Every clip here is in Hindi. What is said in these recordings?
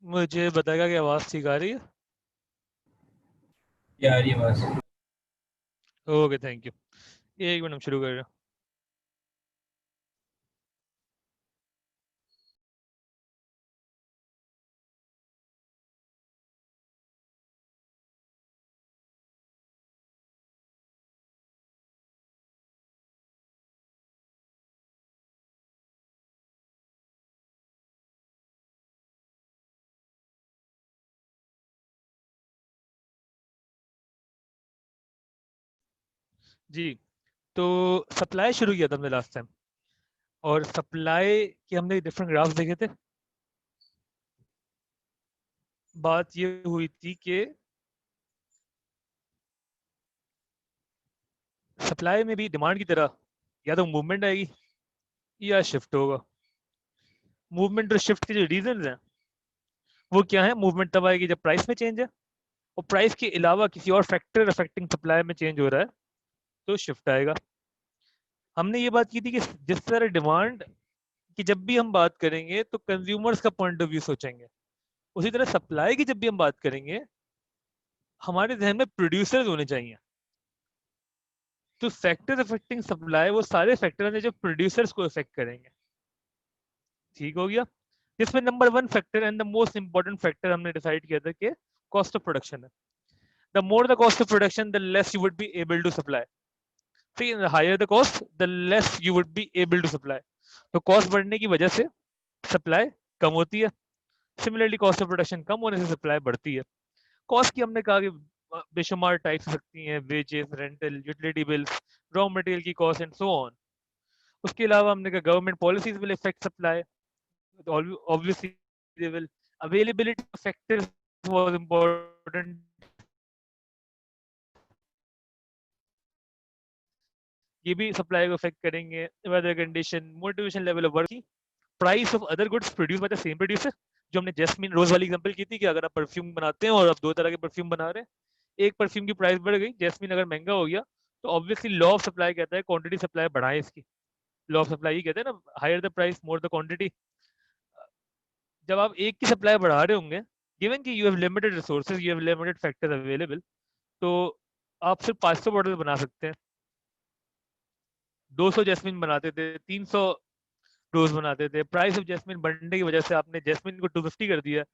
मुझे बताएगा कि आवाज़ ठीक आ रही है? आ रही है आवाज़। Okay, thank you. 1 मिनट, हम शुरू कर रहे हैं। जी, तो सप्लाई शुरू किया था हमने लास्ट टाइम, और सप्लाई के हमने डिफरेंट ग्राफ्स देखे थे। बात ये हुई थी कि सप्लाई में भी डिमांड की तरह या तो मूवमेंट आएगी या शिफ्ट होगा। मूवमेंट और शिफ्ट के जो रीजंस हैं वो क्या है? मूवमेंट तब आएगी जब प्राइस में चेंज है, और प्राइस के अलावा किसी और फैक्टर अफेक्टिंग सप्लाई में चेंज हो रहा है तो शिफ्ट आएगा। हमने ये बात की थी कि जिस तरह डिमांड की जब भी हम बात करेंगे तो कंज्यूमर्स का पॉइंट ऑफ व्यू सोचेंगे, उसी तरह सप्लाई की जब भी हम बात करेंगे हमारे जहन में प्रोड्यूसर्स होने चाहिए। तो फैक्टर्स अफेक्टिंग सप्लाई वो सारे फैक्टर हैं जो प्रोड्यूसर्स को इफेक्ट करेंगे। ठीक हो गया? जिसमें number 1 factor and the most important factor हमने डिसाइड किया था कि कॉस्ट ऑफ प्रोडक्शन है। The more the cost of production the less you would be able to supply. ठीक है, higher the cost the less you would be able to supply. तो कॉस्ट बढ़ने की वजह से सप्लाई कम होती है। सिमिलरली कॉस्ट ऑफ प्रोडक्शन कम होने से सप्लाई बढ़ती है। कॉस्ट की हमने कहा कि बेशुमार टाइप्स हो सकती हैं, wages, rental, utility bills, raw material की कॉस्ट एंड सो ऑन। उसके अलावा हमने कहा government policies will effect supply, obviously they will. Availability of factors was important. ये भी सप्लाई को इफेक्ट करेंगे। Weather condition, motivation level of working, price of other goods produce by the same producer. जो हमने जैस्मिन रोज वाली एग्जांपल की थी कि अगर आप परफ्यूम बनाते हैं और आप 2 तरह के परफ्यूम बना रहे हैं, एक परफ्यूम की प्राइस बढ़ गई, जैस्मिन अगर महंगा हो गया, तो ऑब्वियसली लॉ ऑफ सप्लाई कहता है क्वांटिटी सप्लाई बढ़ाएं इसकी। लॉ ऑफ सप्लाई ये कहते हैं ना, higher the price more the quantity. जब आप एक की सप्लाई बढ़ा रहे होंगे, गिवन कि you have limited resources, you have limited factors available, तो आप सिर्फ 500 बॉटल बना सकते हैं। 200 जैस्मिन बनाते थे, 300 रोज बनाते थे। प्राइस ऑफ जैस्मिन बढ़ने की वजह से आपने जैस्मिन को 250 कर दिया,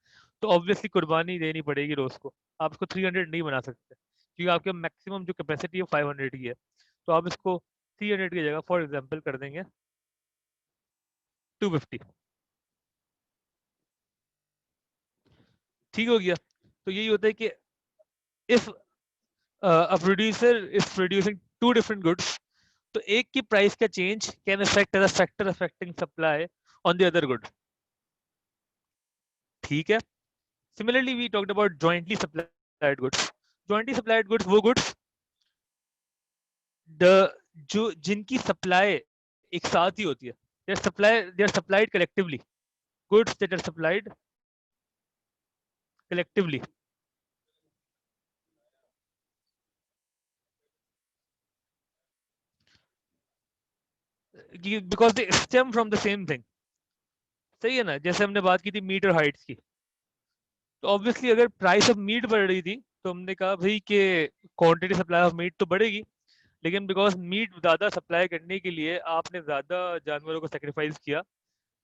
तो ऑब्वियसली कुर्बानी देनी पड़ेगी रोज को। आप इसको 300 नहीं बना सकते, क्योंकि आपके मैक्सिमम जो कैपेसिटी है 500 की है। तो आप इसको 300 की जगह फॉर एग्जाम्पल कर देंगे 250। ठीक हो गया? तो यही होता है कि if a producer is producing 2 different goods, तो एक की प्राइस का change can affect as a factor affecting supply on the other good. ठीक है? Similarly we talked about jointly supplied goods. Jointly supplied goods वो गुड्स द जो जिनकी सप्लाई एक साथ ही होती है, they are supplied collectively. Goods that are supplied collectively, because they stem from the same thing. सही है ना? जैसे हमने बात की थी मीट और हाइट्स की, तो ऑब्वियसली अगर प्राइस ऑफ मीट बढ़ रही थी तो हमने कहा भाई कि क्वांटिटी सप्लाई ऑफ मीट तो बढ़ेगी, लेकिन बिकॉज मीट ज़्यादा सप्लाई करने के लिए आपने ज़्यादा जानवरों को सेक्रीफाइस किया,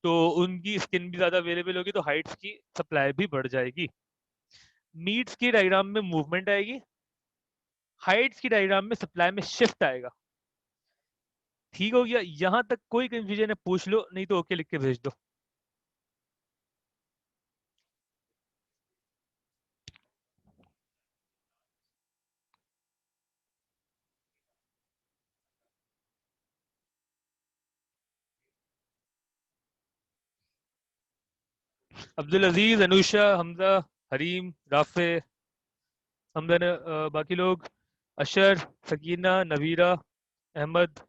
तो उनकी स्किन भी ज़्यादा अवेलेबल होगी, तो हाइट्स की सप्लाई भी बढ़ जाएगी। मीट्स की डायग्राम में मूवमेंट आएगी, हाइट्स की डायग्राम में सप्लाई में शिफ्ट आएगा। ठीक हो गया? यहां तक कोई कंफ्यूजन है पूछ लो, नहीं तो ओके लिख के भेज दो। अब्दुल अजीज, अनुषा, हमजा, हरीम, राफे, हमजा ने बाकी लोग, अशर, सकीना, नवीरा, अहमद,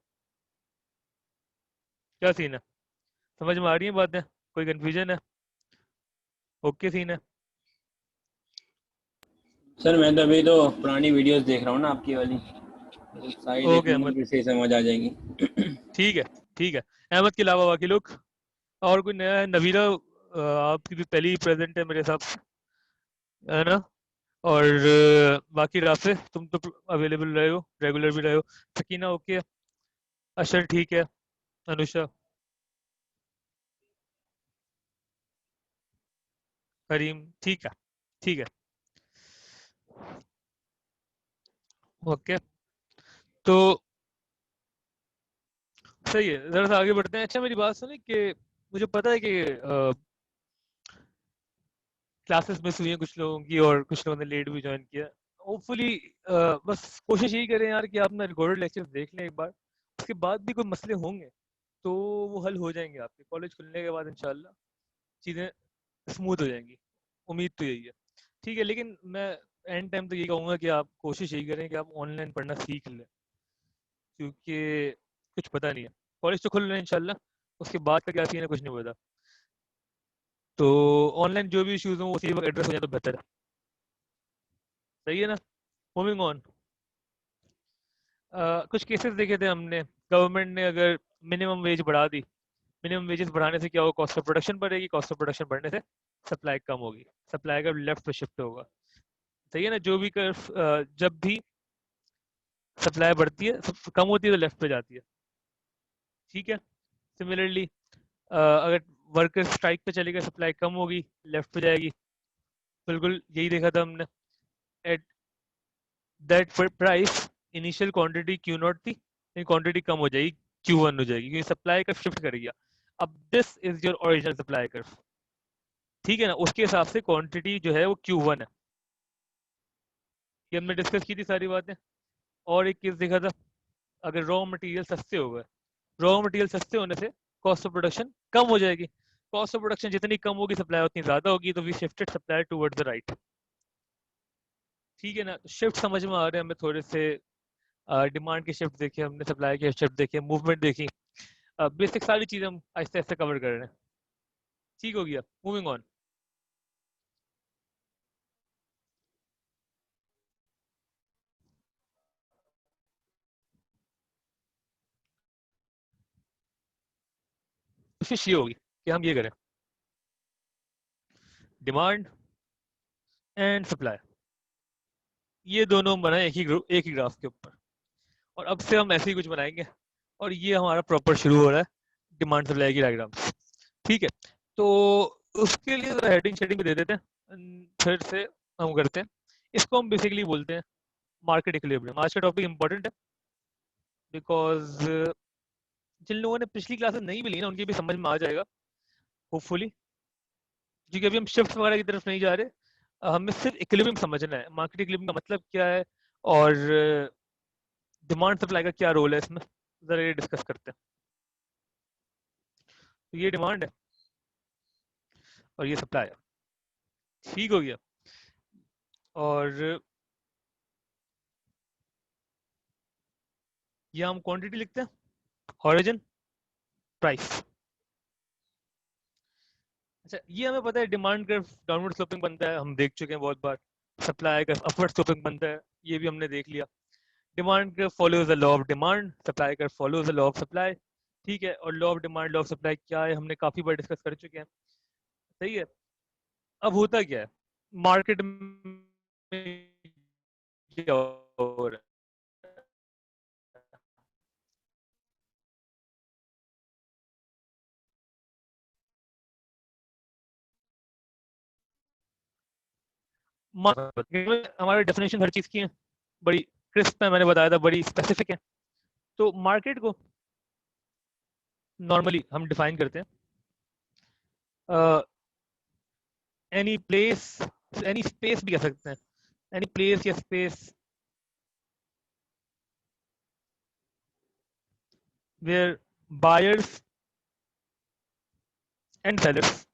क्या सीन है? समझ में आ रही है बातें? कोई कंफ्यूजन है? ओके सीन है? सर मैं तो अभी तो पुरानी वीडियोस देख रहा हूँ ना आपकी वाली, तो सारी देख ओके लूंगा अहमद, फिर सही समझ आ जाएगी। ठीक है। ठीक है, अहमद के अलावा बाकी लोग। और कोई नया है? नवीरा आपकी भी पहली प्रेजेंट है मेरे हिसाब से, है ना? और बाकी राफे तुम तो अवेलेबल रहे हो, रेगुलर भी रहे हो। सकीना ओके, अशर ठीक है, अनुषा, करीम ठीक है, ठीक है, ओके। तो सही है, जरा सा आगे बढ़ते हैं। अच्छा मेरी बात सुनिए कि मुझे पता है कि क्लासेस मिस हुई हैं कुछ लोगों की और कुछ लोगों ने लेट भी ज्वाइन किया। होपफुली बस कोशिश यही करें यार कि आप ना रिकॉर्डेड लेक्चर्स देख लें एक बार, उसके बाद भी कोई मसले होंगे तो वो हल हो जाएंगे आपके कॉलेज खुलने के बाद इंशाल्लाह, चीज़ें स्मूथ हो जाएंगी। उम्मीद तो यही है। ठीक है, लेकिन मैं एंड टाइम तो यही कहूँगा कि आप कोशिश यही करें कि आप ऑनलाइन पढ़ना सीख लें, क्योंकि कुछ पता नहीं है। कॉलेज तो खुल रहे हैं इंशाल्लाह, उसके बाद का क्या सीन है कुछ नहीं पता। तो ऑनलाइन जो भी इश्यूज हों उसी वक्त एड्रेस हो जाए तो बेहतर है। सही है ना? Moving on. कुछ केसेस देखे थे हमने, गवर्नमेंट ने अगर मिनिमम वेज बढ़ा दी, मिनिमम वेजेस बढ़ाने से क्या होगा, कॉस्ट ऑफ प्रोडक्शन बढ़ेगी, कॉस्ट ऑफ प्रोडक्शन बढ़ने से सप्लाई कम होगी, सप्लाई का लेफ्ट पे शिफ्ट होगा। सही है ना? जो भी कर जब भी सप्लाई बढ़ती है, कम होती है तो लेफ्ट पे जाती है। ठीक है। सिमिलरली अगर वर्कर स्ट्राइक पे चलेगा, सप्लाई कम होगी, लेफ्ट पे जाएगी। बिल्कुल यही देखा था हमने। At that price initial quantity Q not थी, क्वांटिटी कम हो जाएगी, क्यू वन हो जाएगी, क्योंकि सप्लाई का शिफ्ट कर गया। अब this is your original supply curve. ठीक है ना? उसके हिसाब से क्वांटिटी जो है वो क्यू वन है। ये हमने डिस्कस की थी सारी बातें। और एक केस देखा था, अगर रॉ मटेरियल सस्ते हो गए, रॉ मटेरियल सस्ते होने से कॉस्ट ऑफ प्रोडक्शन कम हो जाएगी। कॉस्ट ऑफ प्रोडक्शन जितनी कम होगी, सप्लाई उतनी ज्यादा होगी, तो we shifted supply towards the right. ठीक है ना? शिफ्ट समझ में आ रहे हैं हमें थोड़े से। डिमांड की शिफ्ट देखी हमने, सप्लाई की शिफ्ट देखी, मूवमेंट देखी। बेसिक सारी चीजें हम आहिस्ते आहिस्ते कवर कर रहे हैं। ठीक हो गया, मूविंग ऑन। कोशिश ये होगी कि हम ये करें, डिमांड एंड सप्लाई, ये दोनों हम बनाए एक ही ग्रुप, एक ही ग्राफ के ऊपर। और अब से हम ऐसे ही कुछ बनाएंगे, और ये हमारा प्रॉपर शुरू हो रहा है डिमांड सप्लाई की डायग्राम। ठीक है। तो उसके लिए जरा हेडिंग शेडिंग दे देते हैं, फिर से हम करते हैं। इसको हम बेसिकली बोलते हैं मार्केट इक्विलिब्रियम। आज का टॉपिक इंपॉर्टेंट है, बिकॉज जिन लोगों ने पिछली क्लासेस नहीं मिली ना, उनकी भी समझ में आ जाएगा होपफुली, क्योंकि अभी हम शिफ्ट वगैरह की तरफ नहीं जा रहे। हमें सिर्फ इक्विलिब्रियम समझना है, मार्केट इक्विलिब्रियम का मतलब क्या है, और डिमांड सप्लाई का क्या रोल है इसमें, जरा ये डिस्कस करते हैं। तो ये डिमांड है और ये सप्लाई है। ठीक हो गया। और ये हम क्वांटिटी लिखते हैं, ऑरिजिन, प्राइस। अच्छा, ये हमें पता है डिमांड कर्व डाउनवर्ड स्लोपिंग बनता है, हम देख चुके हैं बहुत बार। सप्लाई कर्व अपवर्ड स्लोपिंग बनता है, ये भी हमने देख लिया। Demand curve follows the law of demand, supply curve follows the law of supply. ठीक है। और law of demand, law of supply क्या है, हमने काफी बार डिस्कस कर चुके हैं। सही है। अब होता क्या है मार्केट में, क्या हो रहा है, हमारे डेफिनेशन हर चीज की है, बड़ी क्रिस्प है, मैंने बताया था, बड़ी स्पेसिफिक है। तो मार्केट को नॉर्मली हम डिफाइन करते हैं एनी प्लेस, एनी स्पेस भी कह सकते हैं, एनी प्लेस या space where buyers and sellers.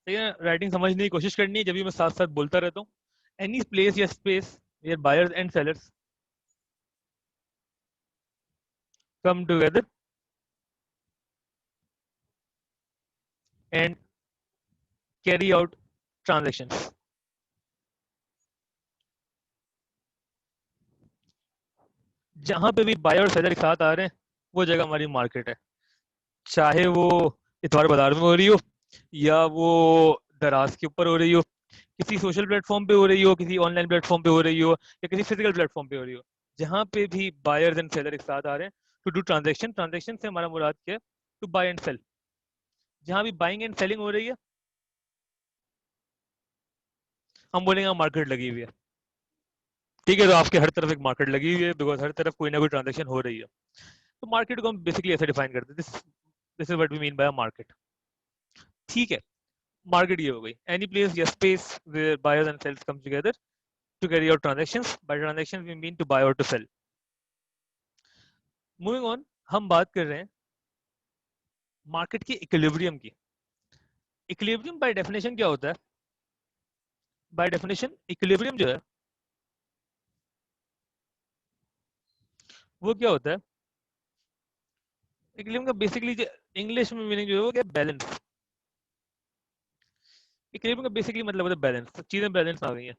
ठीक है, राइटिंग समझने की कोशिश करनी है, जब भी मैं साथ साथ बोलता रहता हूँ। एनी प्लेस या space where buyers and sellers come together and carry out transactions. जहां पे भी बायर और सेलर एक साथ आ रहे हैं, वो जगह हमारी मार्केट है। चाहे वो इतवार बाजार में हो रही हो, या वो दराज के ऊपर हो रही हो, किसी सोशल प्लेटफॉर्म पे हो रही हो, किसी ऑनलाइन प्लेटफॉर्म पे हो रही हो, या किसी फिजिकल प्लेटफॉर्म पे हो रही हो, जहाँ पे भी बायर्स एंड सेलर एक साथ आ रहे हैं टू डू ट्रांजेक्शन। ट्रांजेक्शन से हमारा मुराद क्या है? To buy and sell. जहाँ भी बाइंग एंड सेलिंग हो रही है, हम बोलेंगे मार्केट लगी हुई है। ठीक है, तो आपके हर तरफ एक मार्केट लगी हुई है, बिकॉज हर तरफ कोई ना कोई ट्रांजेक्शन हो रही है। तो मार्केट को हम बेसिकली ऐसे डिफाइन करते हैं, this is what we mean by market. ठीक है, मार्केट ये हो गई, एनी प्लेस या space where buyers and sales come together to carry out transactions. By transactions we mean to buy or to sell. Moving on, हम बात कर रहे हैं मार्केट की इक्विलिब्रियम की। इक्विलिब्रियम बाय डेफिनेशन क्या होता है? बाय डेफिनेशन इक्विलिब्रियम जो है वो क्या होता है? इक्विलिब्रियम का बेसिकली इंग्लिश में मीनिंग जो है वो क्या? बैलेंस। इक्विलिब्रियम का बेसिकली मतलब होता है बैलेंस। चीजें बैलेंस आ गई हैं,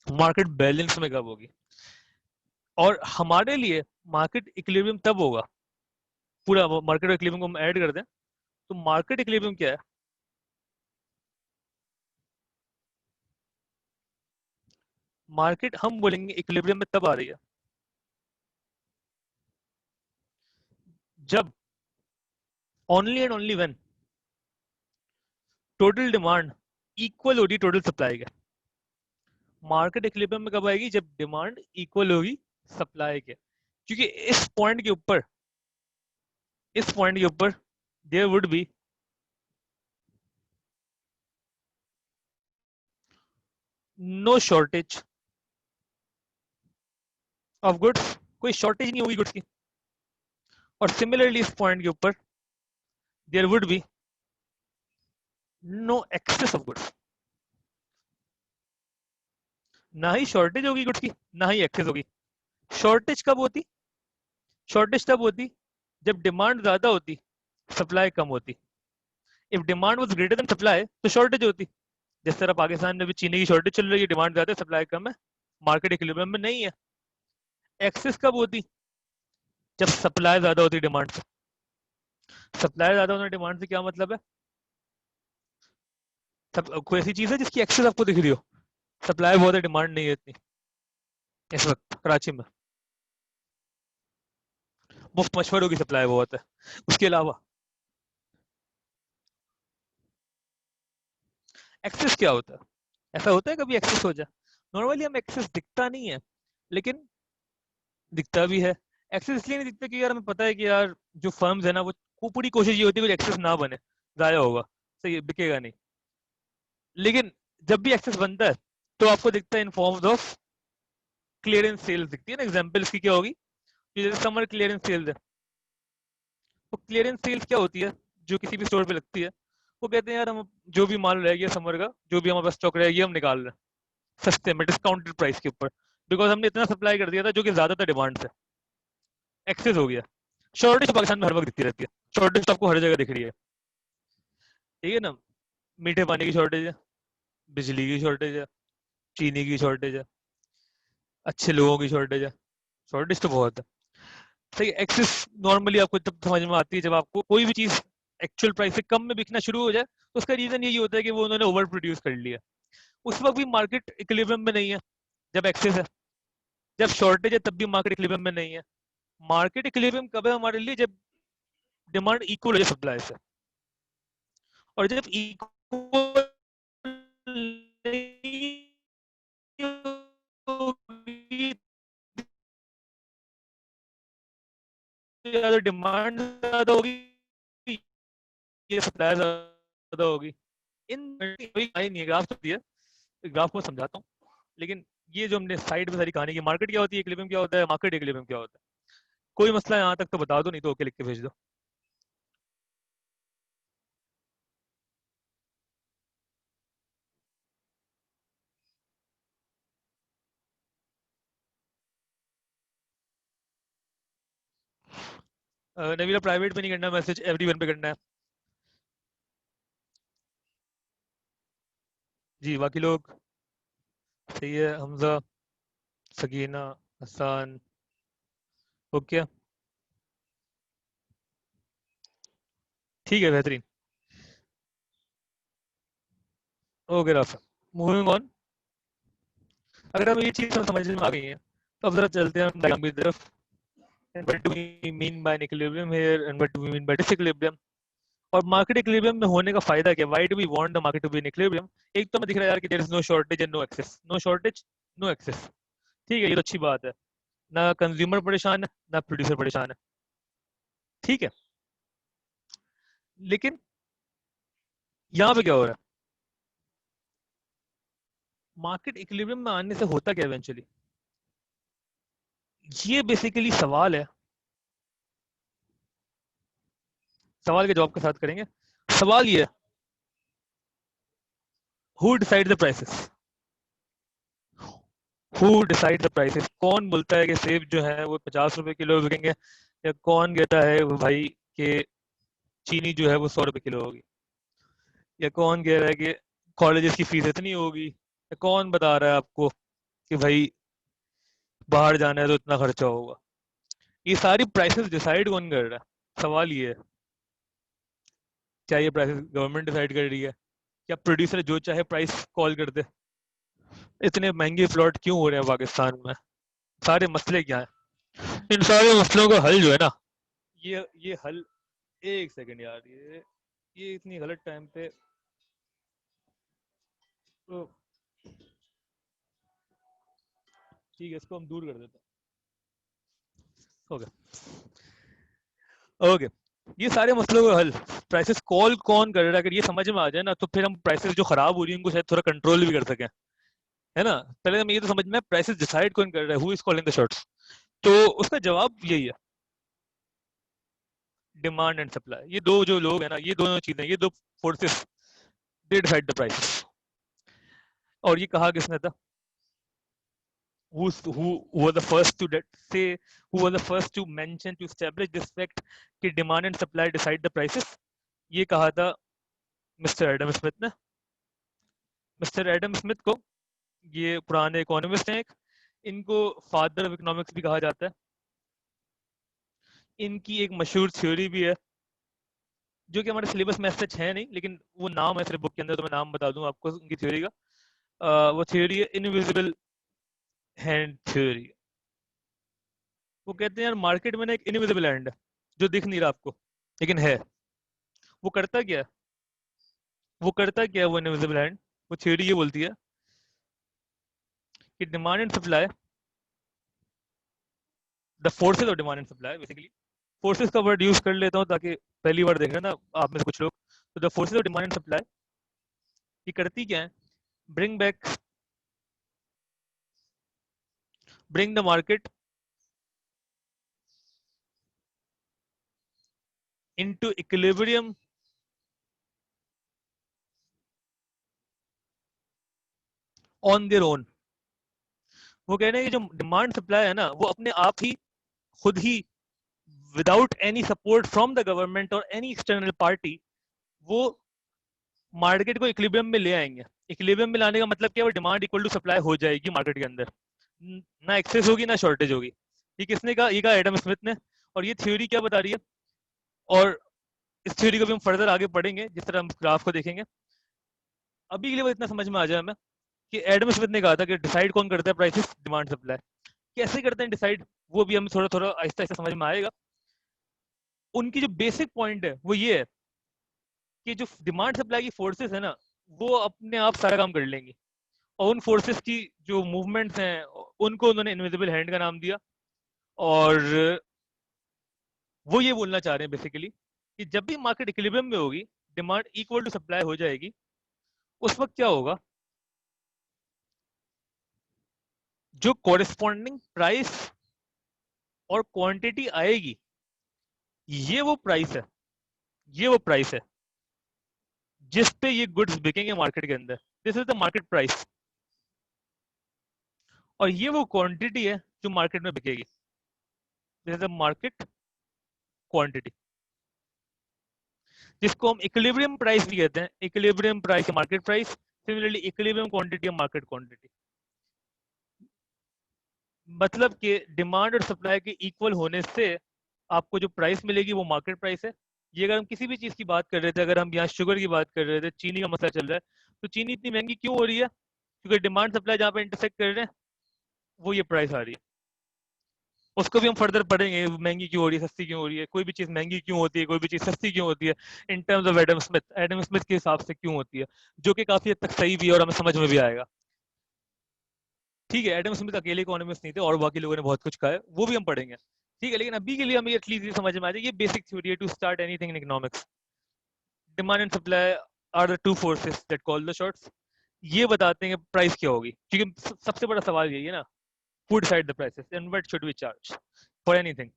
मार्केट बैलेंस में कब होगी? और हमारे लिए मार्केट इक्विलिब्रियम तब होगा, पूरा मार्केट इक्विलिब्रियम को हम ऐड कर दें तो मार्केट इक्विलिब्रियम क्या है? मार्केट हम बोलेंगे इक्विलिब्रियम में तब आ रही है जब only and only when total demand equal होगी टोटल सप्लाई के। मार्केट इक्विलिब्रियम में कब आएगी? जब डिमांड इक्वल होगी सप्लाई के। क्योंकि इस पॉइंट के ऊपर there would be no shortage of goods, कोई शॉर्टेज नहीं होगी गुड्स की। और सिमिलरली इस पॉइंट के ऊपर there would be no excess of goods, ना ही शॉर्टेज होगी गुड्स की, ना ही एक्सेस होगी। शॉर्टेज कब होती? शॉर्टेज तब होती जब डिमांड ज्यादा होती, सप्लाई कम होती। If demand was greater than supply तो शॉर्टेज होती। जिस तरह पाकिस्तान में भी चीनी की शॉर्टेज चल रही है, डिमांड ज्यादा है सप्लाई कम है, मार्केट इक्विलिब्रियम में नहीं है। एक्सेस कब होती? जब सप्लाई ज्यादा होती डिमांड से। सप्लाई ज्यादा होना डिमांड से क्या मतलब है? सब कोई ऐसी चीज है जिसकी एक्सेस आपको दिख रही हो, सप्लाई बहुत है डिमांड नहीं है इतनी इस वक्त कराची में, मुफ्त मशवरों की सप्लाई बहुत है। उसके अलावा एक्सेस क्या होता है? ऐसा होता है कभी एक्सेस हो जाए? नॉर्मली हम एक्सेस दिखता नहीं है, लेकिन दिखता भी है। एक्सेस इसलिए नहीं दिखता कि यार हमें पता है कि यार जो फर्म्स है ना वो पूरी कोशिश ये होती है कि एक्सेस ना बने, जाया होगा, सही बिकेगा नहीं। लेकिन जब भी एक्सेस बनता है तो आपको दिखता है इन फॉर्म्स ऑफ क्लियरेंस सेल्स दिखती है ना। एग्जांपल इसकी क्या होगी? जैसे समर क्लियरेंस सेल्स है, तो क्लियरेंस सेल्स क्या होती है? जो किसी भी स्टोर पे लगती है, वो कहते हैं यार हम जो भी माल रह गया समर का, जो भी हमारे पास स्टॉक रह गया हम निकाल रहे हैं सस्ते में डिस्काउंटेड प्राइस के ऊपर, बिकॉज हमने इतना सप्लाई कर दिया था जो कि ज्यादा था डिमांड से, एक्सेस हो गया। शॉर्टेज पाकिस्तान में हर वक्त दिखती रहती है, शॉर्टेज तो आपको हर जगह दिख रही है, ठीक है ना। मीठे पानी की शॉर्टेज है, बिजली की शॉर्टेज है, चीनी की शॉर्टेज है, अच्छे लोगों की शॉर्टेज है, शॉर्टेज तो बहुत है। सही, एक्सेस नॉर्मली आपको तब समझ में आती है जब आपको कोई भी चीज एक्चुअल प्राइस से कम में बिकना शुरू हो जाए, तो उसका रीजन यही होता है कि वो उन्होंने ओवर प्रोड्यूस कर लिया। उस वक्त भी मार्केट इक्विलिब्रियम में नहीं है जब एक्सेस है। जब शॉर्टेज है तब भी मार्केट इक्विलिब्रियम में नहीं है। मार्केट इक्विलिब्रियम कब है हमारे लिए? जब डिमांड इक्वल हो जाए सप्लाई से। और जब इक्वल ज्यादा डिमांड ज्यादा होगी, ये सप्लाई ज्यादा होगी। इन कोई कहानी नहीं है, ग्राफ तो दिया, ग्राफ को समझाता हूँ। लेकिन ये जो हमने साइड में सारी कहानी की, मार्केट क्या होती है, इक्विलिब्रियम क्या होता है, मार्केट इक्विलिब्रियम क्या होता है, कोई मसला यहाँ तक तो बता दो, नहीं तो ओके लिख के भेज दो। नवीला प्राइवेट पे नहीं करना, मैसेज एवरीवन पे करना है। जी बाकी लोग सही है, हमजा, सकीना, हसान, ओके। ठीक है, बेहतरीन। ओके राफा, मूविंग ऑन। अगर हमें ये चीज समझ में आ गई है तो अब जरा चलते हैं डायग्राम की तरफ। And what do we mean by an equilibrium here and what do we mean by disequilibrium? और मार्केट इक्विलिब्रियम में होने का फायदा क्या? Why do we want the market to be in equilibrium? एक तो हमें दिख रहा है यार कि there is no shortage and no excess, no shortage no excess. ठीक है, ये तो अच्छी बात है। ना कंज्यूमर परेशान है ना प्रोड्यूसर परेशान है। ठीक है, लेकिन यहाँ पे क्या हो रहा है? मार्केट इक्विलिब्रियम में आने से होता क्या इवेंचुअली? ये बेसिकली सवाल है, सवाल के जवाब के साथ करेंगे। सवाल ये है, who decide the prices? Who decide the prices? कौन बोलता है कि सेब जो है वो 50 रुपए किलो बिकेंगे, या कौन कहता है वो भाई कि चीनी जो है वो 100 रुपए किलो होगी, या कौन कह रहा है कि कॉलेजेस की फीस इतनी होगी, या कौन बता रहा है आपको कि भाई बाहर जाना है तो इतना खर्चा होगा? ये सारी प्राइसेस डिसाइड कौन कर रहा है? सवाल ये है। क्या ये प्राइसेस गवर्नमेंट डिसाइड कर रही है, या प्रोड्यूसर जो चाहे प्राइस कॉल कर दे? इतने महंगे प्लॉट क्यों हो रहे हैं पाकिस्तान में? सारे मसले क्या हैं? इन सारे मसलों का हल जो है ना, ये हल, एक सेकंड यार, ये इतनी गलत टाइम पे तो, ठीक है, इसको हम दूर कर देते हैं। ओके ओके, ये सारे मसलों का हल प्राइसेस कॉल कौन कर रहा है? अगर ये समझ में आ जाए ना तो फिर हम प्राइसेस जो खराब हो रही है उनको शायद थोड़ा कंट्रोल भी कर सकें, है ना? पहले हमें ये तो समझना है प्राइसेस डिसाइड कौन कर रहा है, who is calling the shots. तो उसका जवाब यही है, डिमांड एंड सप्लाई। ये दो जो लोग हैं ना, ये दोनों चीजें, ये दो forces, they decide the prices. और ये कहा किसने था? who were the first to say, who was the first to mention, to establish this fact कि demand and supply decide the prices? ये कहा था मिस्टर एडम स्मिथ ने। मिस्टर एडम स्मिथ को, ये पुराने इकोनॉमिस्ट हैं एक, इनको फादर ऑफ इकोनॉमिक्स भी कहा जाता है। इनकी एक मशहूर थ्योरी भी है जो कि हमारे सिलेबस में सच है नहीं, लेकिन वो नाम है सिर्फ बुक के अंदर, तो मैं नाम बता दूं आपको उनकी थ्योरी का। वो थ्योरी है इनविजिबल हैंड थ्योरी। वो कहते हैं यार मार्केट में ना एक इनविजिबल हैंड है जो दिख नहीं रहा आपको, लेकिन है। वो करता क्या है? वो करता क्या है वो इनविजिबल हैंड? वो थ्योरी ये बोलती है कि demand and supply, the forces of demand and supply, basically forces का वर्ड यूज कर लेता हूँ ताकि पहली बार देख रहे हैं ना आप में से कुछ लोग। तो the forces of demand and supply ये करती क्या है? Bring back, bring the market into equilibrium on their own. वो कह रहे हैं कि जो डिमांड सप्लाई है ना, वो अपने आप ही, खुद ही, without any support from the government और एनी एक्सटर्नल पार्टी, वो मार्केट को इक्विलिब्रियम में ले आएंगे। इक्विलिब्रियम में लाने का मतलब क्या है? वो डिमांड इक्वल टू सप्लाई हो जाएगी मार्केट के अंदर, ना एक्सेस होगी ना शॉर्टेज होगी। ये किसने कहा? ये कहा एडम स्मिथ ने। और ये थ्योरी क्या बता रही है? और इस थ्योरी को भी हम फर्दर आगे पढ़ेंगे जिस तरह हम ग्राफ को देखेंगे। अभी के लिए वो इतना समझ में आ जाए हमें कि एडम स्मिथ ने कहा था कि डिसाइड कौन करता है प्राइसेस? Demand supply. कैसे करते हैं डिसाइड, वो भी हमें थोड़ा थोड़ा आहिस्ता आहिस्ता समझ में आएगा। उनकी जो बेसिक पॉइंट है वो ये है कि जो डिमांड सप्लाई की फोर्सेस है ना, वो अपने आप सारा काम कर लेंगी। और उन फोर्सेस की जो मूवमेंट्स हैं उनको उन्होंने इनविजिबल हैंड का नाम दिया। और वो ये बोलना चाह रहे हैं बेसिकली कि जब भी मार्केट इक्विलिब्रियम में होगी, डिमांड इक्वल टू सप्लाई हो जाएगी, उस वक्त क्या होगा? जो कॉरेस्पॉन्डिंग प्राइस और क्वांटिटी आएगी, ये वो प्राइस है, ये वो प्राइस है जिस पे ये गुड्स बिकेंगे मार्केट के अंदर। This is the market price. और ये वो क्वांटिटी है जो मार्केट में बिकेगी। This is the market quantity, जिसको हम इक्विलिब्रियम प्राइस भी कहते हैं। इक्विलिब्रियम प्राइस या market price, similarly equilibrium quantity या मार्केट क्वांटिटी। मतलब कि डिमांड और सप्लाई के इक्वल होने से आपको जो प्राइस मिलेगी वो मार्केट प्राइस है, ये अगर हम किसी भी चीज की बात कर रहे थे, अगर हम यहाँ शुगर की बात कर रहे थे, चीनी का मसला चल रहा है, तो चीनी इतनी महंगी क्यों हो रही है? क्योंकि डिमांड सप्लाई जहाँ पे इंटरसेक्ट कर रहे हैं, वो ये प्राइस आ रही है। उसको भी हम फर्दर पढ़ेंगे, महंगी क्यों हो रही है, सस्ती क्यों हो रही है, कोई भी चीज महंगी क्यों होती है, कोई भी चीज सस्ती क्यों होती है, in terms of Adam Smith के हिसाब से क्यों होती है, जो कि काफी हद तक सही भी है और हमें समझ में भी आएगा। ठीक है, एडम स्मिथ अकेले इकोनॉमिस्ट नहीं थे, और बाकी लोगों ने बहुत कुछ कहा है, वो भी हम पढ़ेंगे। ठीक है, लेकिन अभी के लिए हमें एटलीस्ट ये समझ में आ जाए, ये बेसिक थ्योरी है to start anything in economics. Demand and supply are the two forces that call the shots. ये बताते हैं कि प्राइस क्या होगी, क्योंकि सबसे बड़ा सवाल यही है ना, who decide the prices and what should we charge for anything.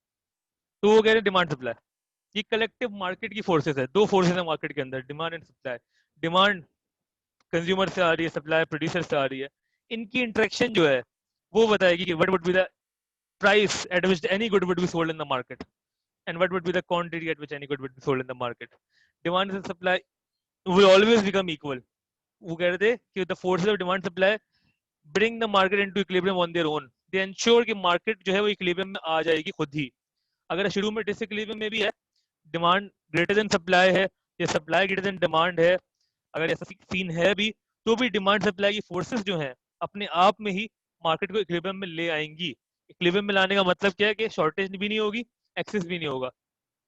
तो वो कह रहे हैं डिमांड सप्लाई। ये कलेक्टिव मार्केट की फोर्सेस है, दो फोर्सेस है मार्केट के अंदर, demand and supply. Demand consumer से आ रही है, सप्लाई प्रोड्यूसर से आ रही है। इनकी इंटरेक्शन जो है वो बताएगी कि what would be the price at which any good would be sold in the market and what would be the quantity at which any good would be sold in the market. Demand and supply will always become equal. वो कह रहे थे कि the forces of demand supply bring the market into equilibrium on their own. They ensure कि market जो है वो equilibrium में आ जाएगी खुद ही। अगर शुरू में disequilibrium में भी है, डिमांड ग्रेटर देन सप्लाई है या सप्लाई ग्रेटर देन डिमांड है, अगर ऐसा सीन है भी, तो भी डिमांड सप्लाई की फोर्सेस जो हैं अपने आप में ही मार्केट को इक्विलिब्रियम में ले आएंगी। इक्विलिब्रियम में लाने का मतलब क्या है कि शॉर्टेज भी नहीं होगी, एक्सेस भी नहीं होगा,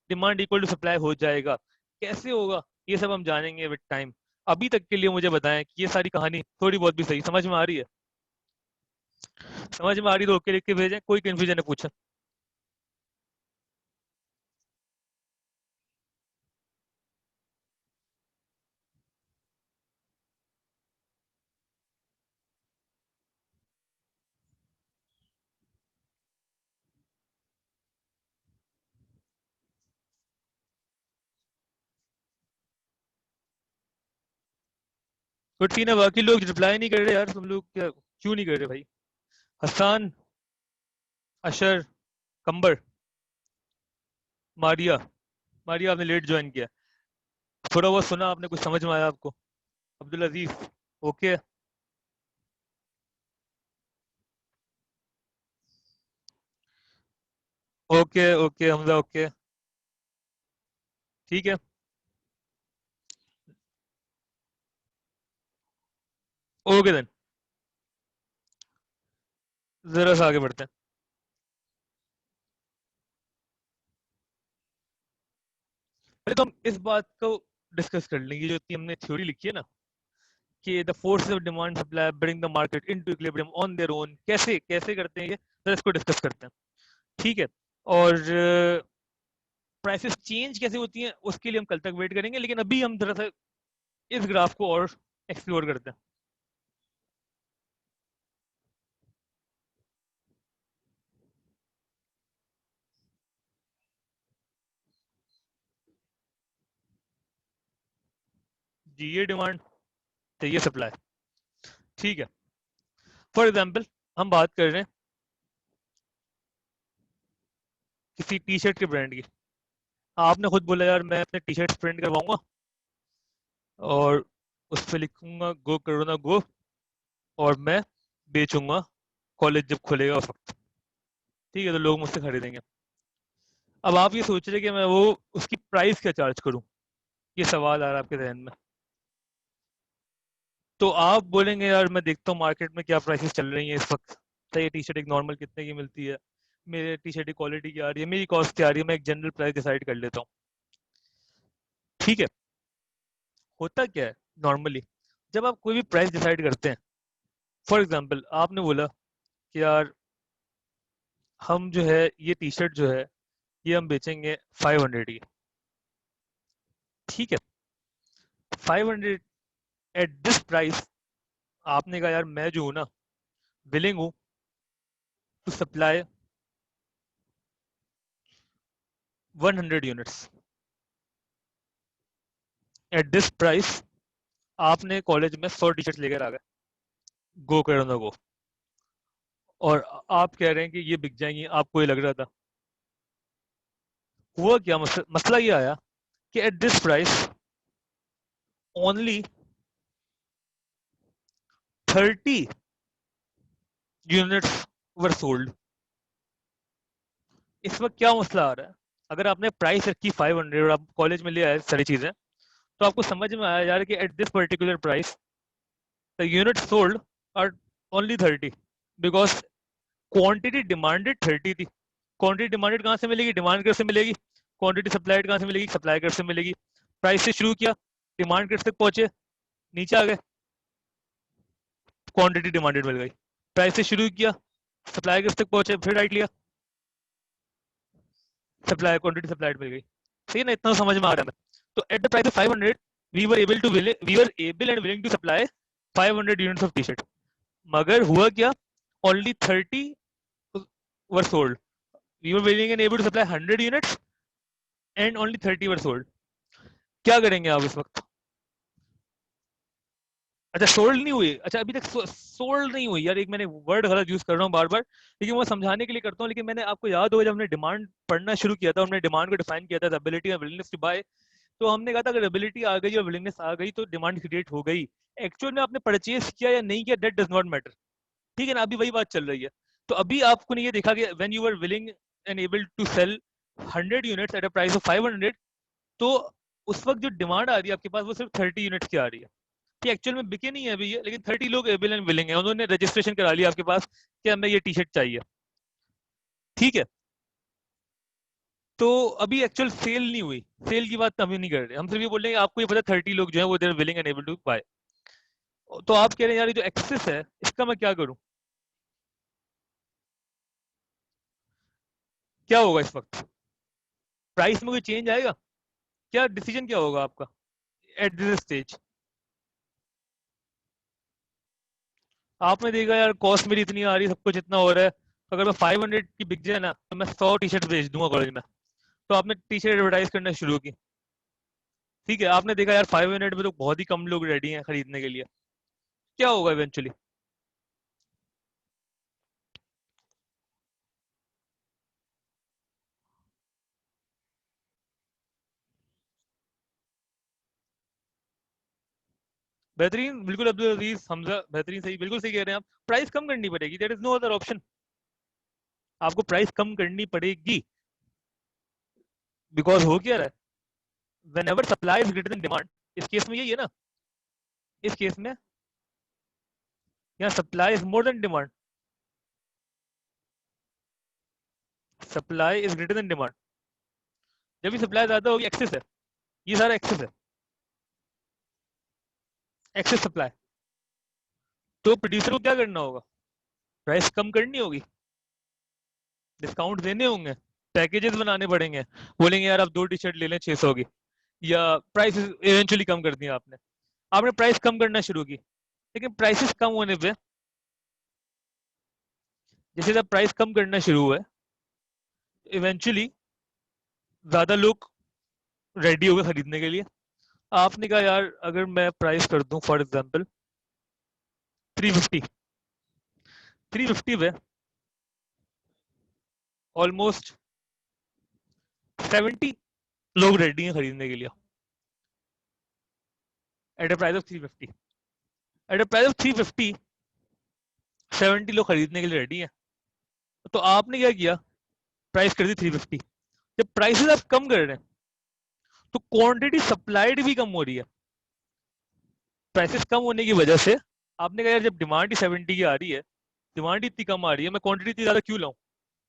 डिमांड इक्वल टू सप्लाई हो जाएगा। कैसे होगा ये सब हम जानेंगे विद टाइम। अभी तक के लिए मुझे बताएं कि ये सारी कहानी थोड़ी बहुत भी सही समझ में आ रही है? समझ में आ रही तो ओके लिख के भेजें, कोई कंफ्यूजन है पूछें। गुड सीन है, बाकी लोग रिप्लाई नहीं कर रहे यार, तुम लोग क्या क्यों नहीं कर रहे भाई? हसान, अशर, कंबर, मारिया। मारिया आपने लेट ज्वाइन किया, थोड़ा बहुत सुना आपने, कुछ समझ में आया आपको? Abdul Aziz okay. Okay okay Hamza okay. ठीक है, ओके देन, जरा सा आगे बढ़ते हैं। पहले तो हम इस बात को डिस्कस कर लेंगे, जो इतनी हमने थ्योरी लिखी है ना, कि the forces of demand supply bring the market into equilibrium on their own, कैसे कैसे करते हैं ये, जरा इसको डिस्कस करते हैं। ठीक है, और प्राइसेस चेंज कैसे होती हैं उसके लिए हम कल तक वेट करेंगे, लेकिन अभी हम जरा सा इस ग्राफ को और एक्सप्लोर करते हैं। जी, ये डिमांड तो ये सप्लाई। ठीक है, फॉर एग्जाम्पल हम बात कर रहे हैं किसी टी शर्ट के ब्रांड की। आपने खुद बोला यार मैं अपने टी शर्ट प्रिंट करवाऊंगा और उस पर लिखूंगा गो करोना गो, और मैं बेचूंगा कॉलेज जब खुलेगा उस वक्त। ठीक है, तो लोग मुझसे खरीदेंगे। अब आप ये सोच रहे कि मैं वो उसकी प्राइस क्या चार्ज करूं, ये सवाल आ रहा है आपके जहन में। तो आप बोलेंगे यार मैं देखता हूँ मार्केट में क्या प्राइसेस चल रही हैं इस वक्त, तो ये टी शर्ट एक नॉर्मल कितने की मिलती है, मेरे टी शर्ट की क्वालिटी क्या आ रही है, मेरी कॉस्ट क्या आ रही है, मैं एक जनरल प्राइस डिसाइड कर लेता हूँ। ठीक है, होता क्या है नॉर्मली, जब आप कोई भी प्राइस डिसाइड करते हैं, फॉर एग्जाम्पल आपने बोला कि यार हम जो है ये टी शर्ट जो है ये हम बेचेंगे 500 की। ठीक है, 500 एट दिस प्राइस, आपने कहा यार मैं जो हूँ ना विलिंग हूँ to supply 100 units at this price. आपने कॉलेज में 100 टी शर्ट लेकर आ गए, गो करो ना गो, और आप कह रहे हैं कि ये बिक जाएंगी, आपको ये लग रहा था। हुआ क्या, मसला ये आया कि at this price only 30 units were sold. इस वक्त क्या मसला आ रहा है अगर आपने प्राइस रखी 500 और आप कॉलेज में ले आए सारी चीजें, तो आपको समझ में आया यार कि at this particular price the unit sold are only 30, because quantity demanded 30 थी। क्वांटिटी डिमांडेड कहाँ से मिलेगी? डिमांड कर्व से मिलेगी। क्वांटिटी सप्लाइड कहाँ से मिलेगी? सप्लाई कर्व से मिलेगी। प्राइस से शुरू किया, डिमांड कर्व तक पहुंचे, नीचे आ गए, क्वांटिटी डिमांडेड मिल गई। प्राइस से शुरू किया, सप्लाई कर्व तक पहुंचे, फिर राइट लिया, सप्लाई क्वांटिटी सप्लाइड मिल गई। सही है ना? इतना समझ में आ रहा है। तो at the price of 500 we were able and willing to supply 500 units of T shirt. मगर हुआ क्या? Only 30 were sold. We were willing and able to supply 100 units and only 30 were sold. क्या करेंगे आप इस वक्त? अच्छा, सोल्ड नहीं हुई? अच्छा, अभी तक सोल्ड नहीं हुई। यार एक मैंने वर्ड गलत यूज कर रहा हूँ बार बार, लेकिन वो समझाने के लिए करता हूँ। लेकिन मैंने, आपको याद होगा जब हमने डिमांड पढ़ना शुरू किया था, हमने डिमांड को डिफाइन किया था, ability and willingness to buy. तो हमने कहा था अगर एबिलिटी आ गई और विलिंगनेस आ गई तो डिमांड क्रिएट हो गई। एक्चुअल में आपने परचेज किया या नहीं किया, दैट डज नॉट मैटर। ठीक है ना? अभी वही बात चल रही है। तो अभी आपको ने ये देखा कि when you are willing and able to sell 100 units at a price of 500, तो उस वक्त जो डिमांड आ रही है आपके पास वो सिर्फ 30 यूनिट्स की आ रही है। कि एक्चुअल में बिके नहीं है अभी ये, लेकिन 30 लोग एबल एंड विलिंग है, उन्होंने रजिस्ट्रेशन करा लिया आपके पास कि हमें ये टी शर्ट चाहिए। ठीक है? तो अभी एक्चुअल सेल नहीं हुई, सेल की बात अभी नहीं कर रहे हम। सिर्फ ये बोल रहे हैं आपको ये पता 30 लोग जो है वो they're willing and able to buy. तो आप कह रहे हैं यार ये जो एक्सेस है इसका मैं क्या करूं? क्या होगा इस वक्त? प्राइस में कोई चेंज आएगा? क्या डिसीजन क्या होगा आपका एट दिस स्टेज? आपने देखा यार कॉस्ट मेरी इतनी आ रही है, सब कुछ इतना हो रहा है, अगर मैं 500 की बिक जाए ना तो मैं 100 टी शर्ट बेच दूंगा कॉलेज में। तो आपने टी शर्ट एडवर्टाइज करना शुरू की। ठीक है, आपने देखा यार 500 में तो बहुत ही कम लोग रेडी हैं खरीदने के लिए। क्या होगा इवेंचुअली? बेहतरीन, बिल्कुल अब्दुल अजीज हमजा, बेहतरीन, सही, बिल्कुल सही कह रहे हैं आप। प्राइस कम करनी पड़ेगी, there is no other option. आपको प्राइस कम करनी पड़ेगी। बिकॉज हो क्या रहा है, whenever supply is greater than demand, इस केस में यही है ना, इस केस में यहाँ supply is more than demand, supply is greater than demand. जब भी सप्लाई ज्यादा होगी, एक्सेस है, ये सारा एक्सेस है, एक्सेस सप्लाई। तो प्रोड्यूसर को क्या करना होगा? प्राइस कम करनी होगी, डिस्काउंट देने होंगे, पैकेजेस बनाने पड़ेंगे, बोलेंगे यार आप 2 टी शर्ट ले लें 600 की, या प्राइस इवेंचुअली कम कर दिया आपने। आपने प्राइस कम करना शुरू की, लेकिन प्राइसेस कम होने पे, जैसे जब प्राइस कम करना शुरू हुआ, इवेंचुअली ज्यादा लोग रेडी हो गए खरीदने के लिए। आपने कहा यार अगर मैं प्राइस कर दूं फॉर एग्जांपल 350, 350 पे ऑलमोस्ट 70 लोग रेडी हैं खरीदने के लिए eight a price of 350। Eight a price of 350 70 लोग खरीदने के लिए रेडी हैं। तो आपने क्या किया? प्राइस कर दी 350। जब प्राइसेस आप कम कर रहे हैं तो क्वांटिटी सप्लाइड भी कम हो रही है। प्राइसेस कम होने की वजह से आपने कहा यार जब डिमांड ही 70 की आ रही है, डिमांड इतनी कम आ रही है, मैं क्वांटिटी इतनी ज्यादा क्यों लाऊं?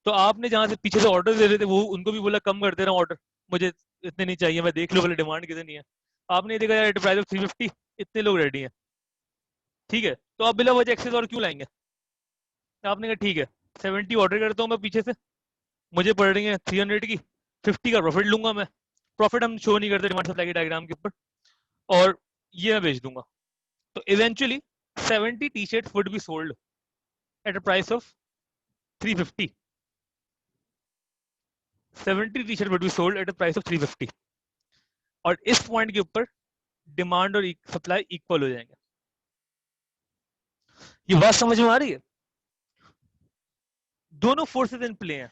तो आपने जहां से पीछे से ऑर्डर दे रहे थे वो उनको भी बोला कम कर दे रहा हूँ ऑर्डर, मुझे इतने नहीं चाहिए, मैं देख लो पहले डिमांड कितनी है। आपने देखा यार प्राइस ऑफ 350, इतने लोग रेडी हैं। ठीक है, तो आप बिना वजह एक्सेस और क्यों लाएंगे? आपने कहा ठीक है 70 ऑर्डर करता हूँ मैं पीछे से, मुझे पड़ रही है 300 की, 50 का प्रॉफिट लूंगा मैं। प्रॉफिट हम शो नहीं करते डिमांड सप्लाई के डायग्राम के ऊपर, और ये मैं बेच दूंगा। तो eventually 70 T shirt would be sold at a price of 350। 70 T shirt would be sold at a price of 350। और इस पॉइंट के ऊपर डिमांड और सप्लाई इक्वल हो जाएंगे। ये बात समझ में आ रही है? दोनों फोर्सेस इन प्ले हैं।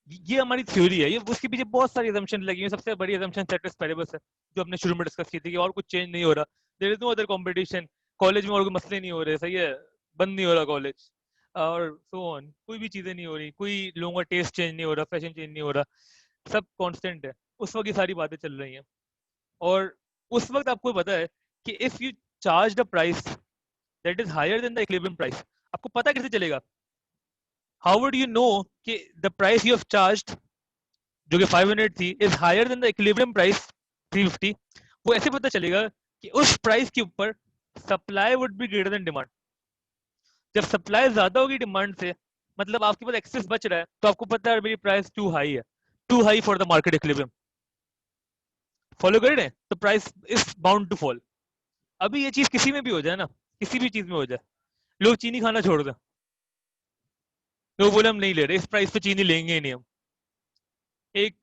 ये हमारी थ्योरी है, ये उसके पीछे बहुत सारी assumption लगी है। सबसे बड़ी assumption ceteris paribus है, जो हमने शुरू में डिस्कस की थी कि और कुछ चेंज नहीं हो रहा, there is no other competition, college में और कोई मसले नहीं हो रहे, सही है, बंद नहीं हो रहा कॉलेज, और सो ऑन, कोई भी चीजें नहीं हो रही, कोई लोगों का टेस्ट चेंज नहीं हो रहा, फैशन चेंज नहीं हो रहा। सब कांस्टेंट है, उस वक्त ये सारी बातें चल रही हैं। और उस वक्त आपको पता है कि if you charge the price that is higher than the equilibrium price, आपको पता कैसे चलेगा? हाउ वुड यू नो कि the price you have charged, जो कि 500 थी, is higher than the equilibrium price 350? वो ऐसे पता चलेगा कि उस प्राइस के ऊपर supply would be greater than demand. जब सप्लाई ज्यादा होगी डिमांड से, मतलब आपके पास एक्सेस बच रहा है, तो आपको पता है मेरी प्राइस टू हाई है, too high for the market equilibrium. Follow कर रहे हैं? तो price is bound to fall. अभी ये चीज किसी में भी हो जाए ना, किसी भी चीज में हो जाए, लोग चीनी खाना छोड़ दें, लोग बोले हम नहीं ले रहे, इस प्राइस पे चीनी लेंगे ही नहीं हम। एक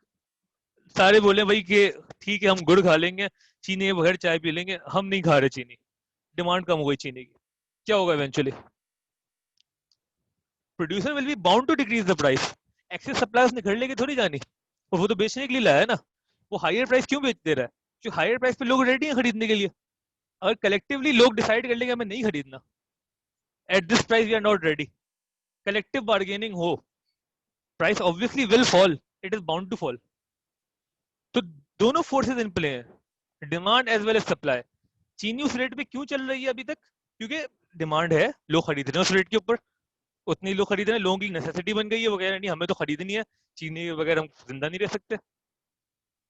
सारे बोले भाई कि ठीक है हम गुड़ खा लेंगे, चीनी के बगैर चाय पी लेंगे, हम नहीं खा रहे चीनी, डिमांड कम हो गई चीनी की। क्या होगा eventually? Producer will be bound to decrease the price. Excess supply उसने घर लेके थोड़ी जानी, और वो तो बेचने के लिए लाया है ना। वो हायर प्राइस क्यों बेच दे रहा है? क्योंकि हायर प्राइस पे लोग रेडी हैं खरीदने के लिए। अगर कलेक्टिवली लोग डिसाइड कर लेंगे हमें नहीं खरीदना, at this price we are not ready, collective bargaining हो, price obviously will fall, it is bound to fall. तो दोनों फोर्सेस इन प्ले हैं, demand as well as supply. चीनी उस रेट पे क्यों चल रही है अभी तक? क्योंकि डिमांड है, लोग खरीद रहे हैं उस रेट के ऊपर, उतने ही लोग खरीद रहे हैं, लोगों की नेसेसिटी बन गई है, वो कह रहे हैं नहीं हमें तो खरीदनी है, चीनी के बगैर हम जिंदा नहीं रह सकते।